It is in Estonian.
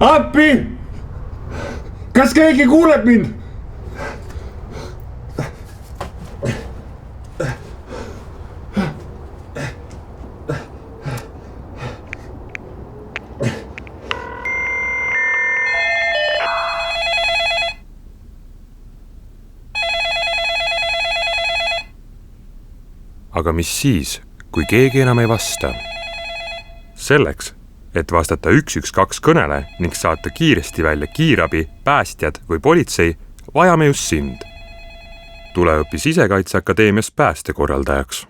Appi! Kas keegi kuuleb mind? Aga mis siis, kui keegi enam ei vasta? Selleks, et vastata 112 kõnele ning saata kiiresti välja kiirabi, päästjad või politsei, vajame just sind. Tule õpi Sisekaitseakadeemias päästekorraldajaks.